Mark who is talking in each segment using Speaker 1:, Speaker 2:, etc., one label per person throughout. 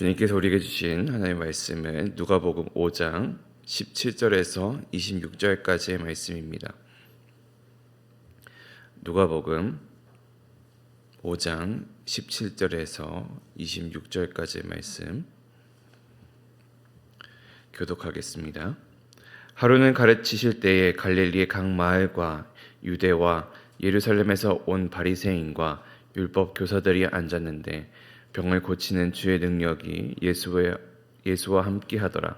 Speaker 1: 주님께서 우리에게 주신 하나님의 말씀은 누가복음 5장 17절에서 26절까지의 말씀입니다. 누가복음 5장 17절에서 26절까지의 말씀 교독하겠습니다. 하루는 가르치실 때에 갈릴리의 각 마을과 유대와 예루살렘에서 온 바리새인과 율법 교사들이 앉았는데 병을 고치는 주의 능력이 예수와 함께 하더라.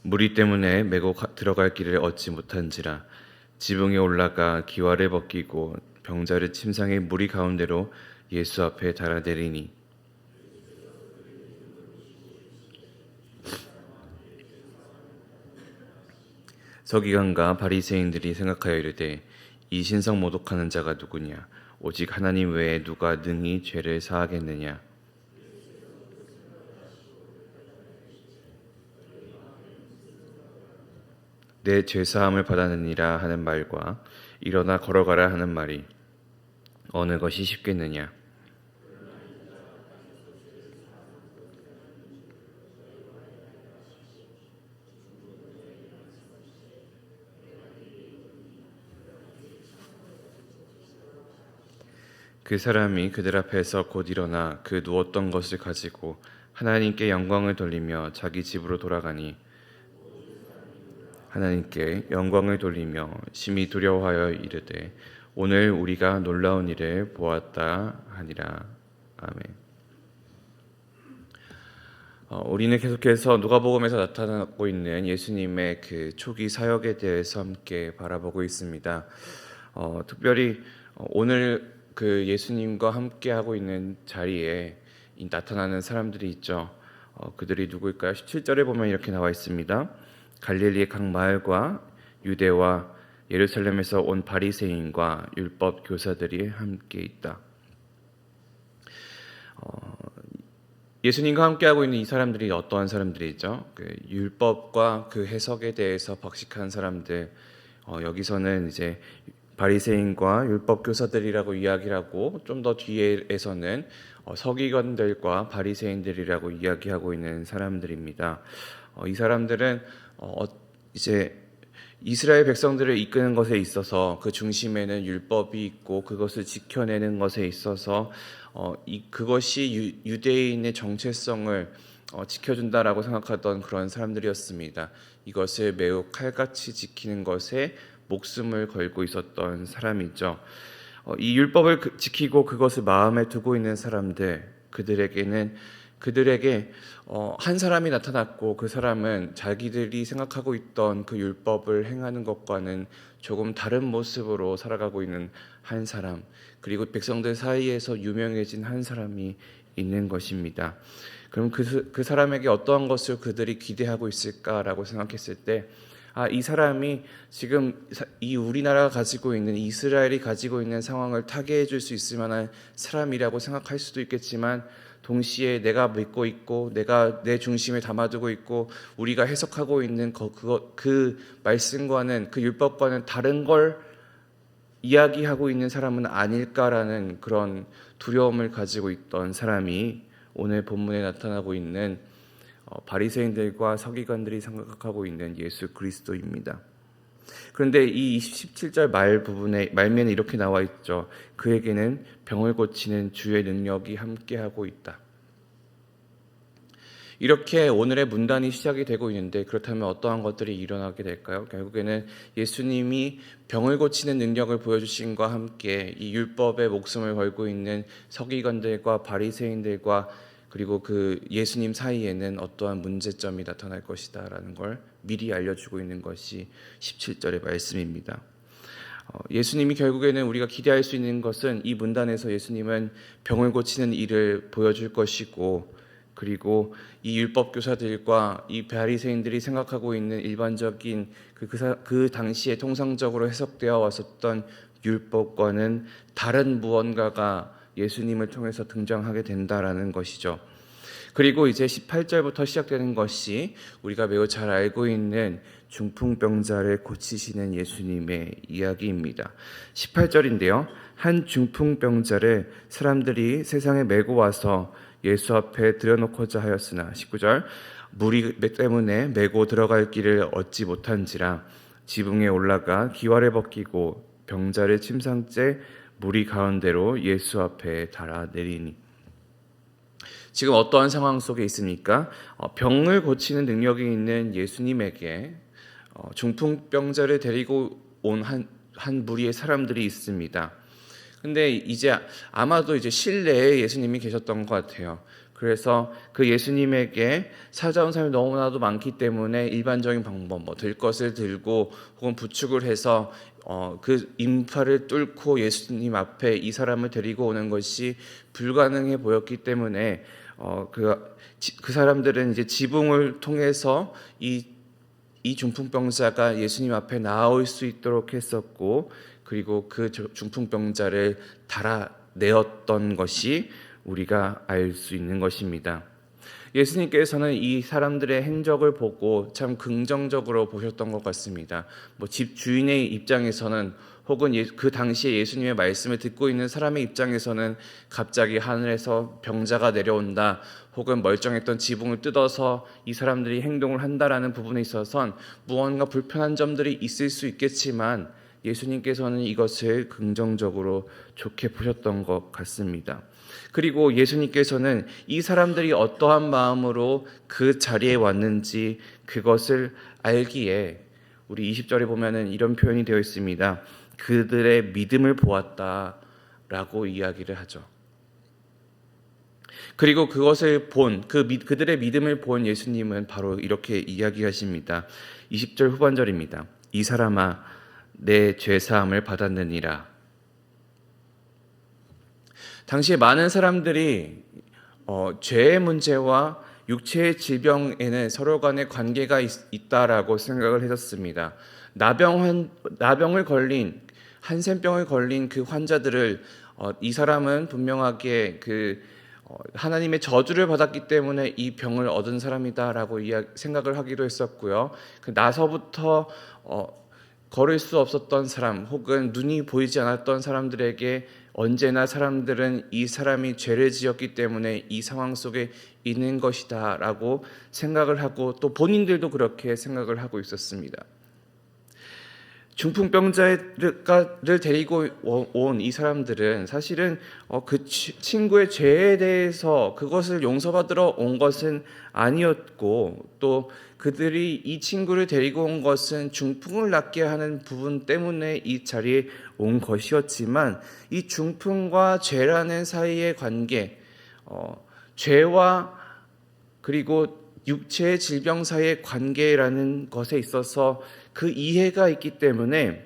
Speaker 1: 무리 때문에 메고 들어갈 길을 얻지 못한지라 지붕에 올라가 기와를 벗기고 병자를 침상의 무리 가운데로 예수 앞에 달아내리니 서기관과 바리새인들이 생각하여 이르되 이 신성 모독하는 자가 누구냐? 오직 하나님 외에 누가 능히 죄를 사하겠느냐? 내 죄사함을 받았느니라 하는 말과 일어나 걸어가라 하는 말이 어느 것이 쉽겠느냐? 그 사람이 그들 앞에서 곧 일어나 그 누웠던 것을 가지고 하나님께 영광을 돌리며 자기 집으로 돌아가니 하나님께 영광을 돌리며 심히 두려워하여 이르되 오늘 우리가 놀라운 일을 보았다 하니라. 아멘. 우리는 계속해서 누가복음에서 나타나고 있는 예수님의 그 초기 사역에 대해서 함께 바라보고 있습니다. 특별히 오늘 그 예수님과 함께 하고 있는 자리에 나타나는 사람들이 있죠. 그들이 누구일까요? 17절에 보면 이렇게 나와 있습니다. 갈릴리의 각 마을과 유대와 예루살렘에서 온 바리새인과 율법 교사들이 함께 있다. 예수님과 함께하고 있는 이 사람들이 어떠한 사람들이죠? 그 율법과 그 해석에 대해서 박식한 사람들. 여기서는 이제 바리새인과 율법 교사들이라고 이야기를 하고 좀 더 뒤에서는 서기관들과 바리새인들이라고 이야기하고 있는 사람들입니다. 이 사람들은 이제 이스라엘 백성들을 이끄는 것에 있어서 그 중심에는 율법이 있고 그것을 지켜내는 것에 있어서 그것이 유대인의 정체성을 지켜준다라고 생각하던 그런 사람들이었습니다. 이것을 매우 칼같이 지키는 것에 목숨을 걸고 있었던 사람이죠. 이 율법을 지키고 그것을 마음에 두고 있는 사람들, 그들에게 한 사람이 나타났고 그 사람은 자기들이 생각하고 있던 그 율법을 행하는 것과는 조금 다른 모습으로 살아가고 있는 한 사람, 그리고 백성들 사이에서 유명해진 한 사람이 있는 것입니다. 그럼 그 사람에게 어떠한 것을 그들이 기대하고 있을까라고 생각했을 때 이 사람이 지금 이 우리나라가 가지고 있는 이스라엘이 가지고 있는 상황을 타개해 줄 수 있을 만한 사람이라고 생각할 수도 있겠지만 동시에 내가 믿고 있고 내가 내 중심에 담아두고 있고 우리가 해석하고 있는 그 말씀과는 그 율법과는 다른 걸 이야기하고 있는 사람은 아닐까라는 그런 두려움을 가지고 있던 사람이 오늘 본문에 나타나고 있는 바리새인들과 서기관들이 생각하고 있는 예수 그리스도입니다. 그런데 이 17절 말면에 이렇게 나와 있죠. 그에게는 병을 고치는 주의 능력이 함께하고 있다. 이렇게 오늘의 문단이 시작이 되고 있는데 그렇다면 어떠한 것들이 일어나게 될까요? 결국에는 예수님이 병을 고치는 능력을 보여주신과 함께 이 율법에 목숨을 걸고 있는 서기관들과 바리새인들과 그리고 그 예수님 사이에는 어떠한 문제점이 나타날 것이다라는 걸 미리 알려주고 있는 것이 17절의 말씀입니다. 예수님이 결국에는 우리가 기대할 수 있는 것은 이 문단에서 예수님은 병을 고치는 일을 보여줄 것이고 그리고 이 율법 교사들과 이 바리새인들이 생각하고 있는 일반적인 그 당시에 통상적으로 해석되어 왔었던 율법과는 다른 무언가가 예수님을 통해서 등장하게 된다라는 것이죠. 그리고 이제 18절부터 시작되는 것이 우리가 매우 잘 알고 있는 중풍병자를 고치시는 예수님의 이야기입니다. 18절인데요. 한 중풍병자를 사람들이 세상에 메고 와서 예수 앞에 들여놓고자 하였으나 19절 무리 때문에 메고 들어갈 길을 얻지 못한지라 지붕에 올라가 기와를 벗기고 병자를 침상째 무리 가운데로 예수 앞에 달아내리니. 지금 어떠한 상황 속에 있습니까? 병을 고치는 능력이 있는 예수님에게 중풍병자를 데리고 온 한 무리의 사람들이 있습니다. 근데 이제 아마도 이제 실내에 예수님이 계셨던 것 같아요. 그래서 그 예수님에게 찾아온 사람이 너무나도 많기 때문에 일반적인 방법, 들 것을 들고 혹은 부축을 해서 그 인파를 뚫고 예수님 앞에 이 사람을 데리고 오는 것이 불가능해 보였기 때문에 그 사람들은 이제 지붕을 통해서 이 중풍병자가 예수님 앞에 나올 수 있도록 했었고, 그리고 그 중풍병자를 달아내었던 것이 우리가 알 수 있는 것입니다. 예수님께서는 이 사람들의 행적을 보고 참 긍정적으로 보셨던 것 같습니다. 집 주인의 입장에서는 혹은 그 당시에 예수님의 말씀을 듣고 있는 사람의 입장에서는 갑자기 하늘에서 병자가 내려온다, 혹은 멀쩡했던 지붕을 뜯어서 이 사람들이 행동을 한다라는 부분에 있어선 무언가 불편한 점들이 있을 수 있겠지만 예수님께서는 이것을 긍정적으로 좋게 보셨던 것 같습니다. 그리고 예수님께서는 이 사람들이 어떠한 마음으로 그 자리에 왔는지 그것을 알기에 우리 20절에 보면은 이런 표현이 되어 있습니다. 그들의 믿음을 보았다라고 이야기를 하죠. 그리고 그것을 그들의 믿음을 본 예수님은 바로 이렇게 이야기하십니다. 20절 후반절입니다. 이 사람아 내 죄사함을 받았느니라. 당시에 많은 사람들이 죄의 문제와 육체의 질병에는 서로 간의 관계가 있다라고 생각을 했었습니다. 나병을 걸린, 한센병을 걸린 그 환자들을 이 사람은 분명하게 하나님의 저주를 받았기 때문에 이 병을 얻은 사람이다라고 생각을 하기도 했었고요. 나서부터 걸을 수 없었던 사람, 혹은 눈이 보이지 않았던 사람들에게 언제나 사람들은 이 사람이 죄를 지었기 때문에 이 상황 속에 있는 것이다 라고 생각을 하고, 또 본인들도 그렇게 생각을 하고 있었습니다. 중풍병자를 데리고 온 이 사람들은 사실은 그 친구의 죄에 대해서 그것을 용서받으러 온 것은 아니었고, 또 그들이 이 친구를 데리고 온 것은 중풍을 낫게 하는 부분 때문에 이 자리에 온 것이었지만, 이 중풍과 죄라는 사이의 관계, 죄와 그리고 육체의 질병 사이의 관계라는 것에 있어서 그 이해가 있기 때문에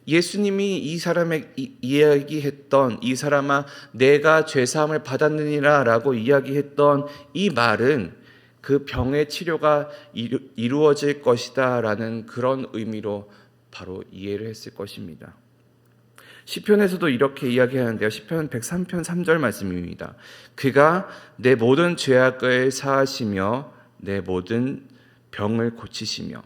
Speaker 1: 예수님이 이 사람에게 이야기했던 이 사람아 내가 죄사함을 받았느니라 라고 이야기했던 이 말은 그 병의 치료가 이루어질 것이다 라는 그런 의미로 바로 이해를 했을 것입니다. 시편에서도 이렇게 이야기하는데요. 시편 103편 3절 말씀입니다. 그가 내 모든 죄악을 사하시며 내 모든 병을 고치시며.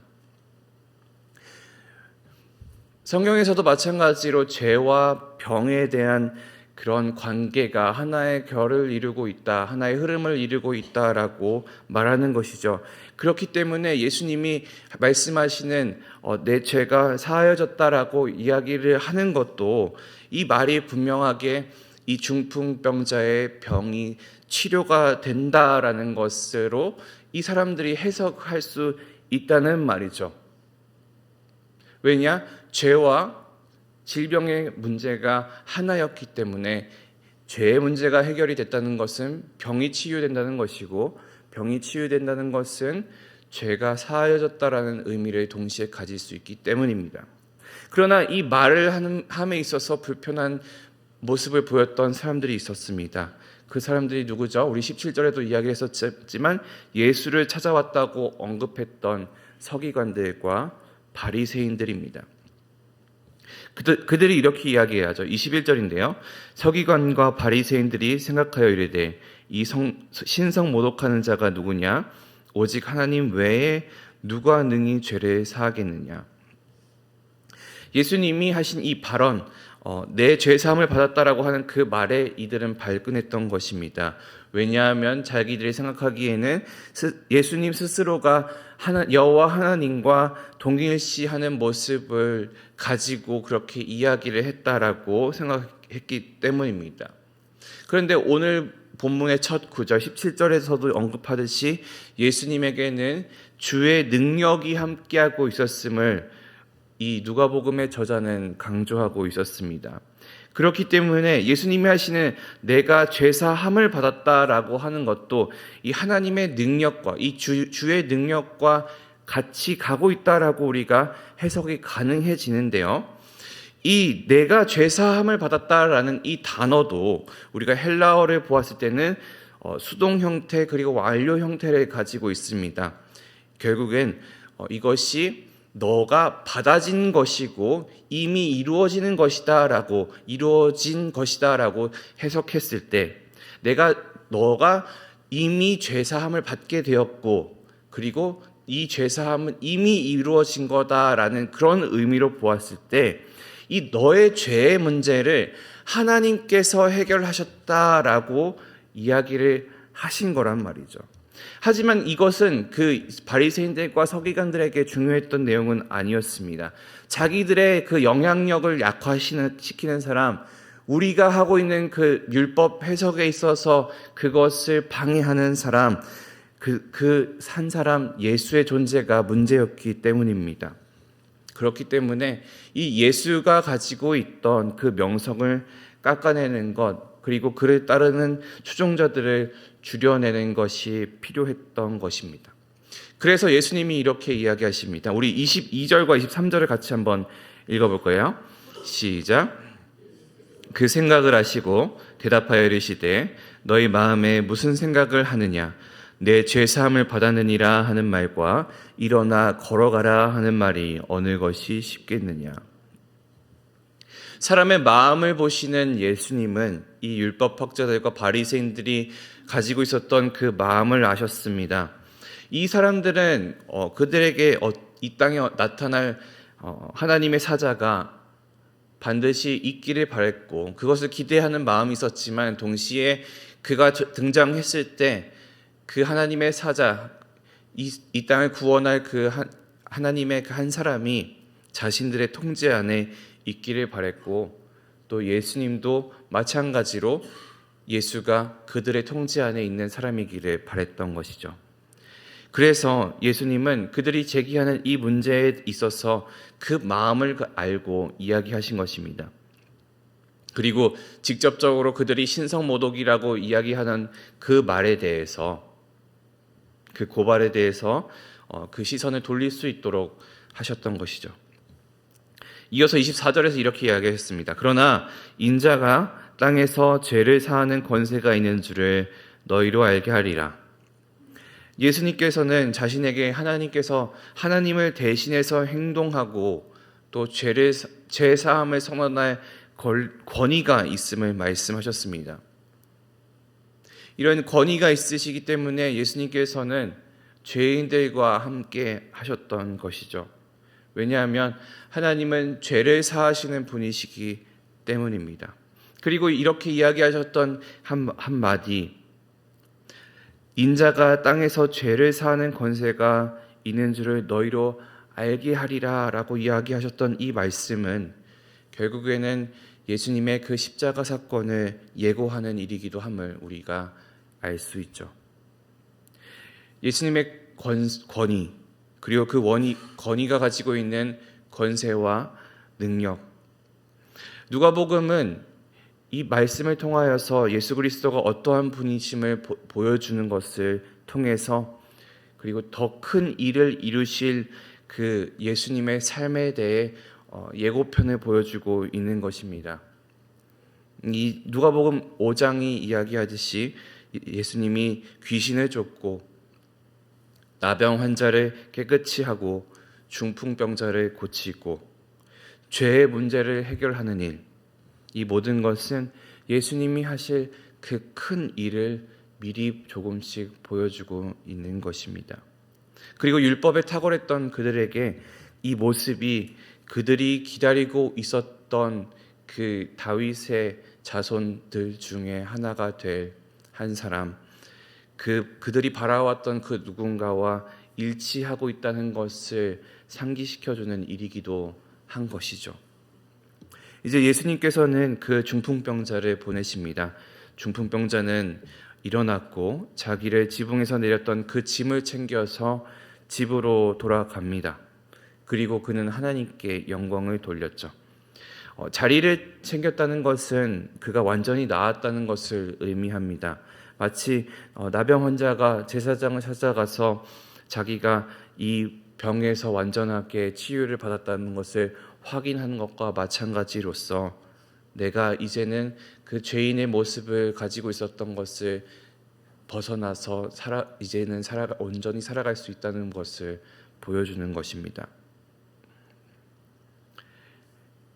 Speaker 1: 성경에서도 마찬가지로 죄와 병에 대한 그런 관계가 하나의 결을 이루고 있다, 하나의 흐름을 이루고 있다라고 말하는 것이죠. 그렇기 때문에 예수님이 말씀하시는 내 죄가 사하여졌다라고 이야기를 하는 것도 이 말이 분명하게 이 중풍병자의 병이 치료가 된다라는 것으로 이 사람들이 해석할 수 있다는 말이죠. 왜냐? 죄와 질병의 문제가 하나였기 때문에 죄의 문제가 해결이 됐다는 것은 병이 치유된다는 것이고, 병이 치유된다는 것은 죄가 사하여졌다라는 의미를 동시에 가질 수 있기 때문입니다. 그러나 이 말을 함에 있어서 불편한 모습을 보였던 사람들이 있었습니다. 그 사람들이 누구죠? 우리 17절에도 이야기했었지만 예수를 찾아왔다고 언급했던 서기관들과 바리새인들입니다. 그들이 이렇게 이야기하죠. 21절인데요. 서기관과 바리새인들이 생각하여 이르되 신성 모독하는 자가 누구냐? 오직 하나님 외에 누가 능히 죄를 사하겠느냐? 예수님이 하신 이 발언, 내 죄사함을 받았다라고 하는 그 말에 이들은 발끈했던 것입니다. 왜냐하면 자기들이 생각하기에는 예수님 스스로가 여호와 하나님과 동일시하는 모습을 가지고 그렇게 이야기를 했다라고 생각했기 때문입니다. 그런데 오늘 본문의 첫 구절 17절에서도 언급하듯이 예수님에게는 주의 능력이 함께하고 있었음을 이 누가복음의 저자는 강조하고 있었습니다. 그렇기 때문에 예수님이 하시는 내가 죄사함을 받았다라고 하는 것도 이 하나님의 능력과 이 주의 능력과 같이 가고 있다라고 우리가 해석이 가능해지는데요. 이 내가 죄사함을 받았다라는 이 단어도 우리가 헬라어를 보았을 때는 수동 형태 그리고 완료 형태를 가지고 있습니다. 결국엔 이것이 너가 받아진 것이고 이미 이루어진 것이다라고 해석했을 때 너가 이미 죄사함을 받게 되었고 그리고 이 죄사함은 이미 이루어진 거다라는 그런 의미로 보았을 때 이 너의 죄의 문제를 하나님께서 해결하셨다라고 이야기를 하신 거란 말이죠. 하지만 이것은 그 바리새인들과 서기관들에게 중요했던 내용은 아니었습니다. 자기들의 그 영향력을 약화시키는 사람, 우리가 하고 있는 그 율법 해석에 있어서 그것을 방해하는 사람, 산 사람 예수의 존재가 문제였기 때문입니다. 그렇기 때문에 이 예수가 가지고 있던 그 명성을 깎아내는 것, 그리고 그를 따르는 추종자들을 줄여내는 것이 필요했던 것입니다. 그래서 예수님이 이렇게 이야기하십니다. 우리 22절과 23절을 같이 한번 읽어볼 거예요. 시작. 그 생각을 하시고 대답하여 이르시되 너희 마음에 무슨 생각을 하느냐? 내 죄사함을 받았느니라 하는 말과 일어나 걸어가라 하는 말이 어느 것이 쉽겠느냐? 사람의 마음을 보시는 예수님은 이 율법 학자들과 바리새인들이 가지고 있었던 그 마음을 아셨습니다. 이 사람들은 그들에게 이 땅에 나타날 하나님의 사자가 반드시 있기를 바랬고 그것을 기대하는 마음이 있었지만 동시에 그가 등장했을 때 그 하나님의 사자, 이 땅을 구원할 그 하나님의 그 한 사람이 자신들의 통제 안에 있기를 바랬고 또 예수님도 마찬가지로 예수가 그들의 통제 안에 있는 사람이기를 바랬던 것이죠. 그래서 예수님은 그들이 제기하는 이 문제에 있어서 그 마음을 알고 이야기하신 것입니다. 그리고 직접적으로 그들이 신성모독이라고 이야기하는 그 말에 대해서 그 고발에 대해서 그 시선을 돌릴 수 있도록 하셨던 것이죠. 이어서 24절에서 이렇게 이야기했습니다. 그러나 인자가 땅에서 죄를 사하는 권세가 있는 줄을 너희로 알게 하리라. 예수님께서는 자신에게 하나님께서 하나님을 대신해서 행동하고 또 죄 사함을 선언할 권위가 있음을 말씀하셨습니다. 이런 권위가 있으시기 때문에 예수님께서는 죄인들과 함께 하셨던 것이죠. 왜냐하면 하나님은 죄를 사하시는 분이시기 때문입니다. 그리고 이렇게 이야기하셨던 한마디, 인자가 땅에서 죄를 사하는 권세가 있는 줄을 너희로 알게 하리라 라고 이야기하셨던 이 말씀은 결국에는 예수님의 그 십자가 사건을 예고하는 일이기도 함을 우리가 알 수 있죠. 예수님의 권위, 그리고 그 권위가 가지고 있는 권세와 능력. 누가복음은 이 말씀을 통하여서 예수 그리스도가 어떠한 분이심을 보여주는 것을 통해서 그리고 더 큰 일을 이루실 그 예수님의 삶에 대해 예고편을 보여주고 있는 것입니다. 이 누가복음 5장이 이야기하듯이 예수님이 귀신을 쫓고 나병 환자를 깨끗이 하고 중풍병자를 고치고 죄의 문제를 해결하는 일, 이 모든 것은 예수님이 하실 그 큰 일을 미리 조금씩 보여주고 있는 것입니다. 그리고 율법에 탁월했던 그들에게 이 모습이 그들이 기다리고 있었던 그 다윗의 자손들 중에 하나가 될 한 사람, 그들이 바라왔던 그 누군가와 일치하고 있다는 것을 상기시켜주는 일이기도 한 것이죠. 이제 예수님께서는 그 중풍병자를 보내십니다. 중풍병자는 일어났고 자기를 지붕에서 내렸던 그 짐을 챙겨서 집으로 돌아갑니다. 그리고 그는 하나님께 영광을 돌렸죠. 자리를 챙겼다는 것은 그가 완전히 나았다는 것을 의미합니다. 마치 나병 환자가 제사장을 찾아가서 자기가 이 병에서 완전하게 치유를 받았다는 것을 확인하는 것과 마찬가지로서 내가 이제는 그 죄인의 모습을 가지고 있었던 것을 벗어나서 이제는 온전히 살아갈 수 있다는 것을 보여주는 것입니다.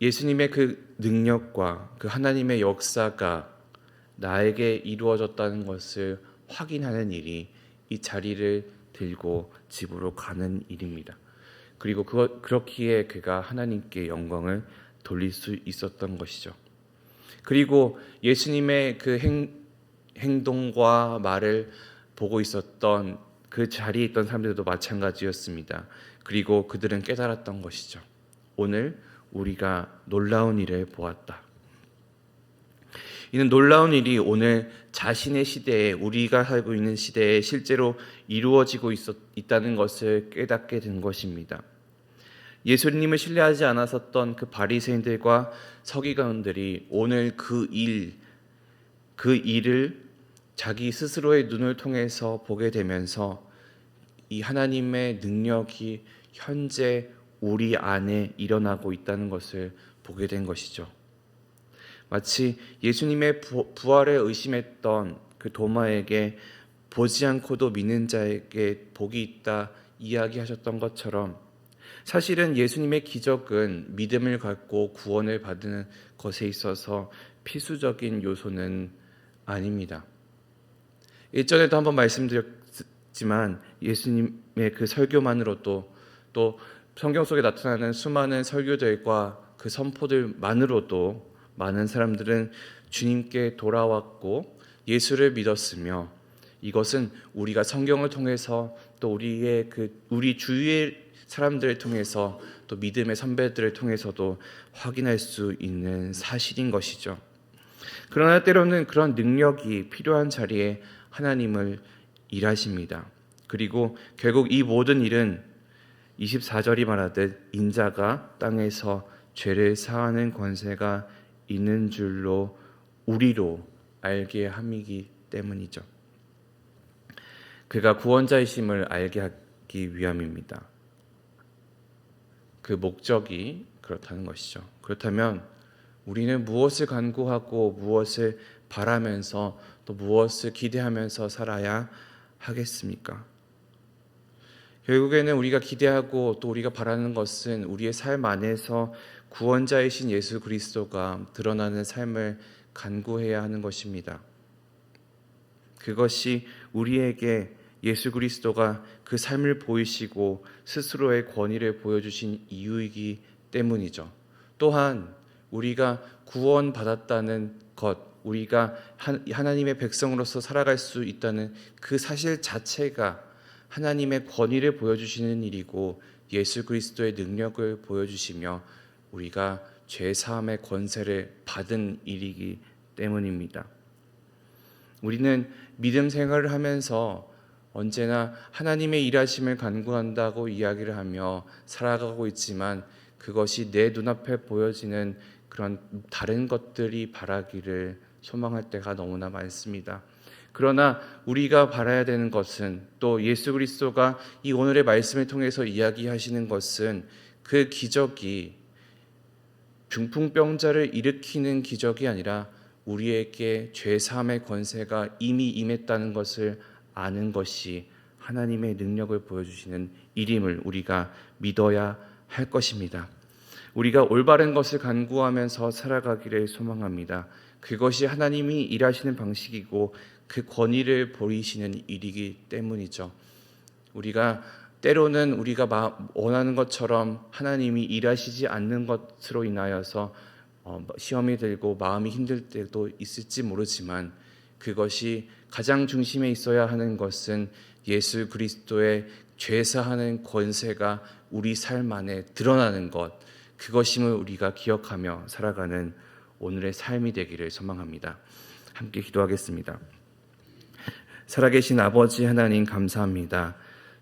Speaker 1: 예수님의 그 능력과 그 하나님의 역사가 나에게 이루어졌다는 것을 확인하는 일이 이 자리를 들고 집으로 가는 일입니다. 그리고 그렇기에 그가 하나님께 영광을 돌릴 수 있었던 것이죠. 그리고 예수님의 그 행동과 말을 보고 있었던 그 자리에 있던 사람들도 마찬가지였습니다. 그리고 그들은 깨달았던 것이죠. 오늘 우리가 놀라운 일을 보았다. 이는 놀라운 일이 오늘 자신의 시대에, 우리가 살고 있는 시대에 실제로 이루어지고 있다는 것을 깨닫게 된 것입니다. 예수님을 신뢰하지 않았었던 그 바리새인들과 서기관들이 오늘 그 일을 자기 스스로의 눈을 통해서 보게 되면서 이 하나님의 능력이 현재 우리 안에 일어나고 있다는 것을 보게 된 것이죠. 마치 예수님의 부활을 의심했던 그 도마에게 보지 않고도 믿는 자에게 복이 있다 이야기하셨던 것처럼 사실은 예수님의 기적은 믿음을 갖고 구원을 받는 것에 있어서 필수적인 요소는 아닙니다. 예전에도 한번 말씀드렸지만 예수님의 그 설교만으로도 또 성경 속에 나타나는 수많은 설교들과 그 선포들만으로도 많은 사람들은 주님께 돌아왔고 예수를 믿었으며 이것은 우리가 성경을 통해서 또 우리 주위의 사람들을 통해서 또 믿음의 선배들을 통해서도 확인할 수 있는 사실인 것이죠. 그러나 때로는 그런 능력이 필요한 자리에 하나님을 일하십니다. 그리고 결국 이 모든 일은 24절이 말하듯 인자가 땅에서 죄를 사하는 권세가 있는 줄로 우리로 알게 함이기 때문이죠. 그가 구원자이심을 알게 하기 위함입니다. 그 목적이 그렇다는 것이죠. 그렇다면 우리는 무엇을 간구하고 무엇을 바라면서 또 무엇을 기대하면서 살아야 하겠습니까? 결국에는 우리가 기대하고 또 우리가 바라는 것은 우리의 삶 안에서 구원자이신 예수 그리스도가 드러나는 삶을 간구해야 하는 것입니다. 그것이 우리에게 예수 그리스도가 그 삶을 보이시고 스스로의 권위를 보여주신 이유이기 때문이죠. 또한 우리가 구원받았다는 것, 우리가 하나님의 백성으로서 살아갈 수 있다는 그 사실 자체가 하나님의 권위를 보여주시는 일이고 예수 그리스도의 능력을 보여주시며 우리가 죄사함의 권세를 받은 일이기 때문입니다. 우리는 믿음 생활을 하면서 언제나 하나님의 일하심을 간구한다고 이야기를 하며 살아가고 있지만 그것이 내 눈앞에 보여지는 그런 다른 것들이 바라기를 소망할 때가 너무나 많습니다. 그러나 우리가 바라야 되는 것은 또 예수 그리스도가 이 오늘의 말씀을 통해서 이야기하시는 것은 그 기적이 중풍병자를 일으키는 기적이 아니라 우리에게 죄사함의 권세가 이미 임했다는 것을 아는 것이 하나님의 능력을 보여주시는 일임을 우리가 믿어야 할 것입니다. 우리가 올바른 것을 간구하면서 살아가기를 소망합니다. 그것이 하나님이 일하시는 방식이고 그 권위를 보이시는 일이기 때문이죠. 우리가 때로는 우리가 원하는 것처럼 하나님이 일하시지 않는 것으로 인하여서 시험이 들고 마음이 힘들 때도 있을지 모르지만, 그것이 가장 중심에 있어야 하는 것은 예수 그리스도의 죄사하는 권세가 우리 삶 안에 드러나는 것, 그것임을 우리가 기억하며 살아가는 오늘의 삶이 되기를 소망합니다. 함께 기도하겠습니다. 살아계신 아버지 하나님, 감사합니다.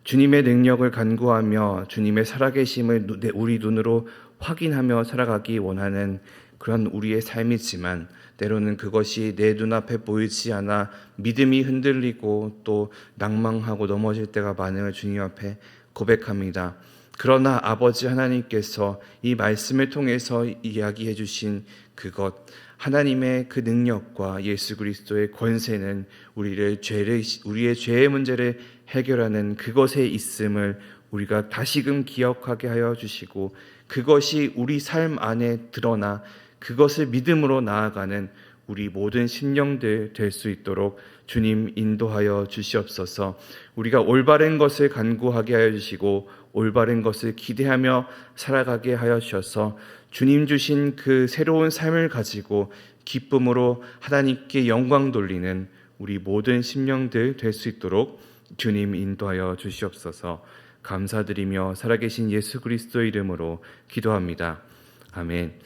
Speaker 1: 주님의 능력을 간구하며 주님의 살아계심을 우리 눈으로 확인하며 살아가기 원하는 그런 우리의 삶이지만, 때로는 그것이 내 눈앞에 보이지 않아 믿음이 흔들리고 또 낭망하고 넘어질 때가 많음을 주님 앞에 고백합니다. 그러나 아버지 하나님께서 이 말씀을 통해서 이야기해 주신 그것, 하나님의 그 능력과 예수 그리스도의 권세는 우리의 죄의 문제를 해결하는 그것에 있음을 우리가 다시금 기억하게 하여 주시고, 그것이 우리 삶 안에 드러나 그것을 믿음으로 나아가는 우리 모든 심령들 될 수 있도록 주님 인도하여 주시옵소서. 우리가 올바른 것을 간구하게 하여 주시고 올바른 것을 기대하며 살아가게 하여 주셔서 주님 주신 그 새로운 삶을 가지고 기쁨으로 하나님께 영광 돌리는 우리 모든 심령들 될 수 있도록 주님 인도하여 주시옵소서. 감사드리며 살아계신 예수 그리스도 이름으로 기도합니다. 아멘.